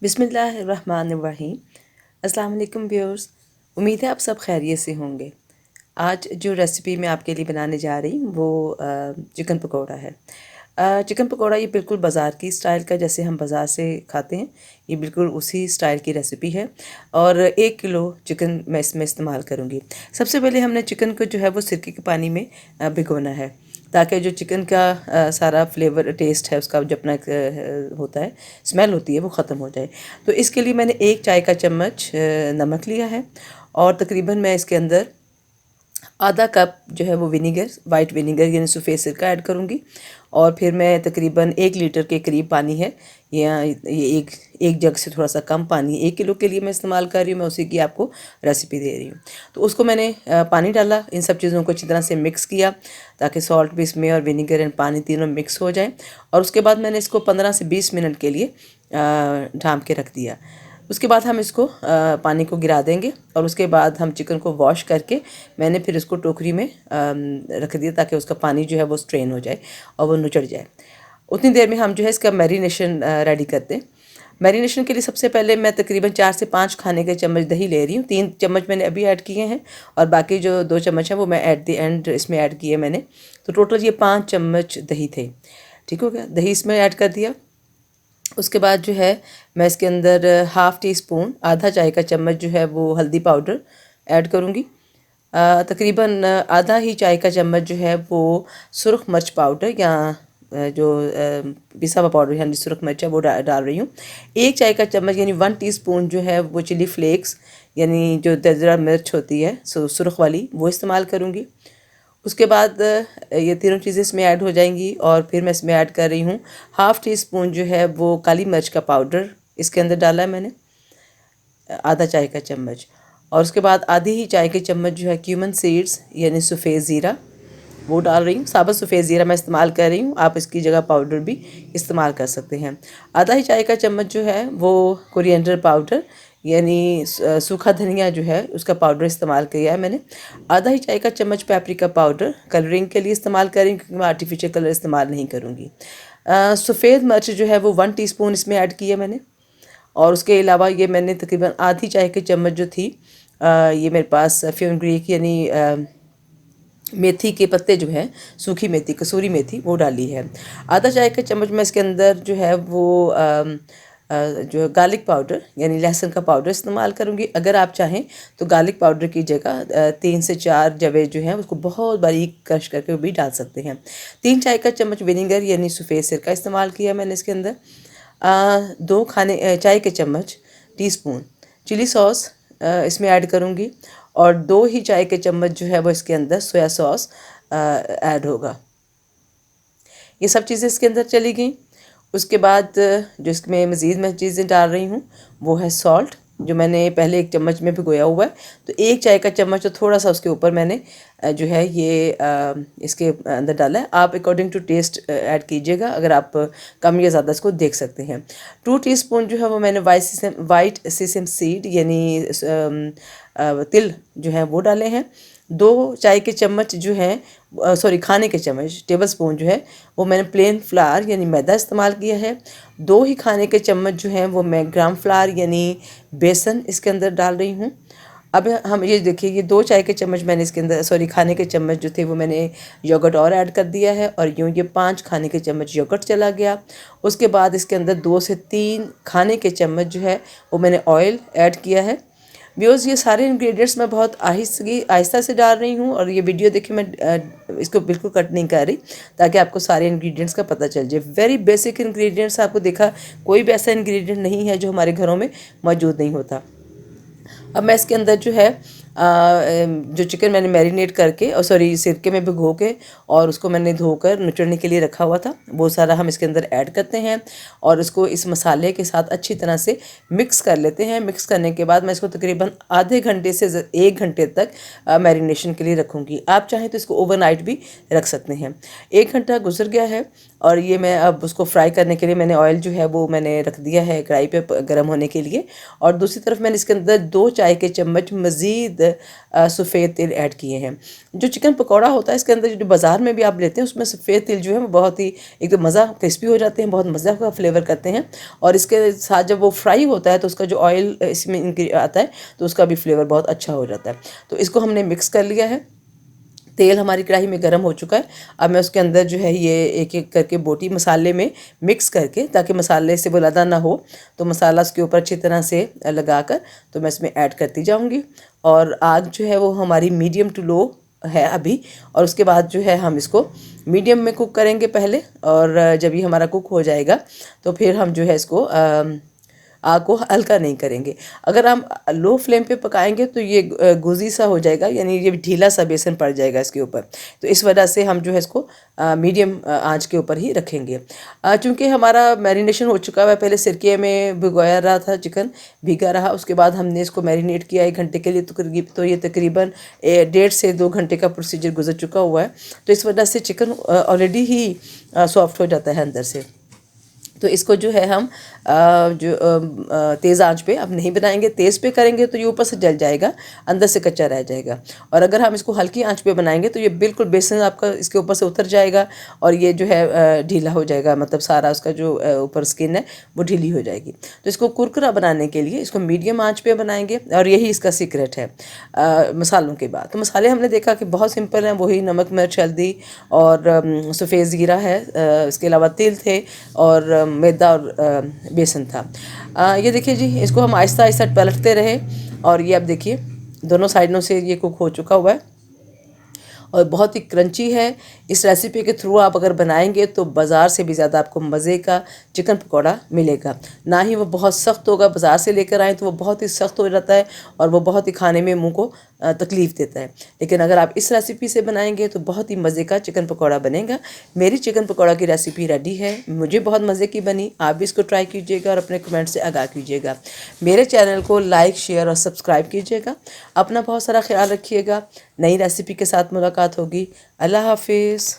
बिस्मिल्लाहिर्रहमानिर्रहीम। अस्सलाम वालेकुम व्यूअर्स, उम्मीद है आप सब खैरियत से होंगे। आज जो रेसिपी मैं आपके लिए बनाने जा रही हूँ वो चिकन पकौड़ा है। चिकन पकौड़ा ये बिल्कुल बाज़ार की स्टाइल का, जैसे हम बाज़ार से खाते हैं, ये बिल्कुल उसी स्टाइल की रेसिपी है। और 1 किलो चिकन मैं इसमें इस्तेमाल करूँगी। सबसे पहले हमने चिकन को जो है वो सिरके के पानी में भिगोना है, ताकि जो चिकन का सारा फ्लेवर टेस्ट है उसका जो अपना होता है, स्मेल होती है, वो ख़त्म हो जाए। तो इसके लिए मैंने 1 चाय का चम्मच नमक लिया है, और तकरीबन मैं इसके अंदर आधा कप जो है वो विनीगर, वाइट विनीगर यानी सफ़ेद सिरका ऐड करूँगी। और फिर मैं तकरीबन 1 लीटर के करीब पानी है, या ये एक जग से थोड़ा सा कम पानी 1 किलो के लिए मैं इस्तेमाल कर रही हूँ, मैं उसी की आपको रेसिपी दे रही हूँ। तो उसको मैंने पानी डाला, इन सब चीज़ों को अच्छी तरह से मिक्स किया ताकि सॉल्ट भी इसमें और विनीगर एंड पानी तीनों मिक्स हो जाए। और उसके बाद मैंने इसको 15 से 20 मिनट के लिए ढाँप के रख दिया। उसके बाद हम इसको पानी को गिरा देंगे, और उसके बाद हम चिकन को वॉश करके मैंने फिर इसको टोकरी में रख दिया, ताकि उसका पानी जो है वो स्ट्रेन हो जाए और वो नुचड़ जाए। उतनी देर में हम जो है इसका मैरिनेशन रेडी करते हैं। मैरिनेशन के लिए सबसे पहले मैं तकरीबन 4 से 5 खाने के चम्मच दही ले रही हूँ। 3 चम्मच मैंने अभी ऐड किए हैं, और बाकी जो 2 चम्मच हैं वो मैं एट द एंड इसमें ऐड किए मैंने। तो टोटल ये 5 चम्मच दही थे। ठीक हो गया, दही इसमें ऐड कर दिया। उसके बाद जो है मैं इसके अंदर हाफ़ टी स्पून, आधा चाय का चम्मच जो है वो हल्दी पाउडर ऐड करूँगी। तकरीबन आधा ही चाय का चम्मच जो है वो सुरख मिर्च पाउडर, या जो पिसा हुआ पाउडर यानी सुरख मिर्च है वो डाल रही हूँ। 1 चाय का चम्मच यानी 1 टीस्पून जो है वो चिली फ्लेक्स, यानी जो दरदरा मिर्च होती है सुरख वाली, वो इस्तेमाल करूँगी। उसके बाद ये तीनों चीज़ें इसमें ऐड हो जाएंगी, और फिर मैं इसमें ऐड कर रही हूँ हाफ़ टी स्पून जो है वो काली मिर्च का पाउडर, इसके अंदर डाला है मैंने आधा चाय का चम्मच। और उसके बाद आधी ही चाय के चम्मच जो है क्यूमन सीड्स यानी सफ़ेद ज़ीरा, वो डाल रही हूँ। साबुत सफ़ेद ज़ीरा मैं इस्तेमाल कर रही हूँ, आप इसकी जगह पाउडर भी इस्तेमाल कर सकते हैं। आधा ही चाय का चम्मच जो है वो कोरिएंडर पाउडर यानी सूखा धनिया जो है उसका पाउडर इस्तेमाल किया है मैंने। आधा ही चाय का चम्मच पेपरिका पाउडर कलरिंग के लिए इस्तेमाल कर रही हूँ, क्योंकि मैं आर्टिफिशियल कलर इस्तेमाल नहीं करूँगी। सफ़ेद मिर्च जो है वो 1 टीस्पून इसमें ऐड किया मैंने। और उसके अलावा ये मैंने तकरीबन आधी चाय की चम्मच जो थी, ये मेरे पास फेनुग्रीक यानी मेथी के पत्ते जो हैं, सूखी मेथी, कसूरी मेथी, वो डाली है। आधा चाय का चम्मच मैं इसके अंदर जो है वो जो गार्लिक पाउडर यानी लहसुन का पाउडर इस्तेमाल करूँगी। अगर आप चाहें तो गार्लिक पाउडर की जगह 3 से 4 जवे जो हैं उसको बहुत बारीक क्रश करके भी डाल सकते हैं। 3 चाय का चम्मच विनीगर यानी सफ़ेद सिरका इस्तेमाल किया मैंने इसके अंदर। 2 चाय के चम्मच टीस्पून चिली सॉस इसमें ऐड करूँगी, और 2 ही चाय के चम्मच जो है वो इसके अंदर सोया सॉस ऐड होगा। ये सब चीज़ें इसके अंदर चली गई। उसके बाद जो इसमें मज़ीद मैं चीज़ें डाल रही हूँ वो है सॉल्ट, जो मैंने पहले 1 चम्मच में भिगोया हुआ है। तो 1 चाय का चम्मच और थोड़ा सा उसके ऊपर मैंने जो है ये इसके अंदर डाला है। आप अकॉर्डिंग टू टेस्ट ऐड कीजिएगा, अगर आप कम या ज़्यादा इसको देख सकते हैं। 2 टीस्पून जो है वो मैंने वाइट सीसम सीड यानी तिल जो है वो डाले हैं। 2 चाय के चम्मच जो हैं, सॉरी खाने के चम्मच, टेबल स्पून जो है वो मैंने प्लेन फ्लावर यानी मैदा इस्तेमाल किया है। 2 ही खाने के चम्मच जो हैं वो मैं ग्राम फ्लावर यानी बेसन इसके अंदर डाल रही हूँ। अब हम ये देखिए, ये 2 चाय के चम्मच मैंने इसके अंदर, सॉरी खाने के चम्मच जो थे वो मैंने योगर्ट और ऐड कर दिया है, और यूँ ये 5 खाने के चम्मच योगर्ट चला गया। उसके बाद इसके अंदर 2 से 3 खाने के चम्मच जो है वो मैंने ऑयल ऐड किया है। व्यूअर्स, ये सारे इंग्रेडिएंट्स मैं बहुत आहिस्ता से डाल रही हूँ, और ये वीडियो देखिए मैं इसको बिल्कुल कट नहीं कर रही, ताकि आपको सारे इंग्रेडिएंट्स का पता चल जाए। वेरी बेसिक इंग्रेडिएंट्स, आपको देखा कोई भी ऐसा इंग्रेडिएंट नहीं है जो हमारे घरों में मौजूद नहीं होता। अब मैं इसके अंदर जो है जो चिकन मैंने मैरिनेट करके, और सॉरी सिरके में भिगो के और उसको मैंने धोकर नुचड़ने के लिए रखा हुआ था, वो सारा हम इसके अंदर ऐड करते हैं, और इसको इस मसाले के साथ अच्छी तरह से मिक्स कर लेते हैं। मिक्स करने के बाद मैं इसको तकरीबन आधे घंटे से 1 घंटे तक मैरिनेशन के लिए रखूँगी। आप चाहें तो इसको ओवरनाइट भी रख सकते हैं। 1 घंटा गुजर गया है, और ये मैं अब उसको फ्राई करने के लिए मैंने ऑयल जो है वो मैंने रख दिया है कढ़ाई पे गर्म होने के लिए। और दूसरी तरफ मैंने इसके अंदर 2 चाय के चम्मच मज़ीद सफ़ेद तिल ऐड किए हैं। जो चिकन पकौड़ा होता है इसके अंदर जो बाज़ार में भी आप लेते हैं उसमें सफ़ेद तिल जो है वो बहुत ही एक तो मज़ा क्रिस्पी हो जाते हैं, बहुत मज़ा का फ्लेवर करते हैं। और इसके साथ जब वो फ्राई होता है तो उसका जो ऑयल इसमें आता है तो उसका भी फ्लेवर बहुत अच्छा हो जाता है। तो इसको हमने मिक्स कर लिया है। तेल हमारी कढ़ाई में गर्म हो चुका है। अब मैं उसके अंदर जो है ये एक एक करके बोटी मसाले में मिक्स करके, ताकि मसाले से वो लदा ना हो, तो मसाला उसके ऊपर अच्छी तरह से लगाकर तो मैं इसमें ऐड करती जाऊंगी। और आग जो है वो हमारी मीडियम टू लो है अभी। और उसके बाद जो है हम इसको मीडियम में कुक करेंगे पहले, और जब ये हमारा कुक हो जाएगा तो फिर हम जो है इसको आग को हल्का नहीं करेंगे। अगर हम लो फ्लेम पे पकाएंगे तो ये गुजी सा हो जाएगा, यानी ये ढीला सा बेसन पड़ जाएगा इसके ऊपर। तो इस वजह से हम जो है इसको मीडियम आंच के ऊपर ही रखेंगे। चूँकि हमारा मैरिनेशन हो चुका है, पहले सिरके में भिगोया रहा था, चिकन भीगा रहा, उसके बाद हमने इसको मैरिनेट किया 1 घंटे के लिए। तो ये तकरीबन 1.5 से 2 घंटे का प्रोसीजर गुजर चुका हुआ है। तो इस वजह से चिकन ऑलरेडी ही सॉफ्ट हो जाता है अंदर से। तो इसको जो है हम तेज़ आंच पे अब नहीं बनाएंगे। तेज़ पे करेंगे तो ये ऊपर से जल जाएगा, अंदर से कच्चा रह जाएगा। और अगर हम इसको हल्की आंच पे बनाएंगे तो ये बिल्कुल बेसन आपका इसके ऊपर से उतर जाएगा और ये जो है ढीला हो जाएगा, मतलब सारा उसका जो ऊपर स्किन है वो ढीली हो जाएगी। तो इसको कुरकुरा बनाने के लिए इसको मीडियम आँच पे बनाएंगे, और यही इसका सीक्रेट है मसालों के बाद। तो मसाले हमने देखा कि बहुत सिंपल हैं, वही नमक, मिर्च, हल्दी और सफ़ेद ज़ीरा है। इसके अलावा तिल थे और मैदा और बेसन था। ये देखिए जी, इसको हम आहिस्ता आहिस्ता पलटते रहे, और ये अब देखिए दोनों साइडों से ये कुक हो चुका हुआ है और बहुत ही क्रंची है। इस रेसिपी के थ्रू आप अगर बनाएंगे तो बाज़ार से भी ज़्यादा आपको मज़े का चिकन पकौड़ा मिलेगा। ना ही वो बहुत सख्त होगा, बाज़ार से लेकर आएँ तो वो बहुत ही सख्त हो जाता है और वो बहुत ही खाने में मुंह को तकलीफ़ देता है। लेकिन अगर आप इस रेसिपी से बनाएंगे तो बहुत ही मज़े का चिकन पकौड़ा बनेगा। मेरी चिकन पकौड़ा की रेसिपी रेडी है, मुझे बहुत मज़े की बनी। आप भी इसको ट्राई कीजिएगा और अपने कमेंट से आगाह कीजिएगा। मेरे चैनल को लाइक, शेयर और सब्सक्राइब कीजिएगा। अपना बहुत सारा ख्याल रखिएगा। नई रेसिपी के साथ मुलाकात होगी। अल्लाह हाफिज़।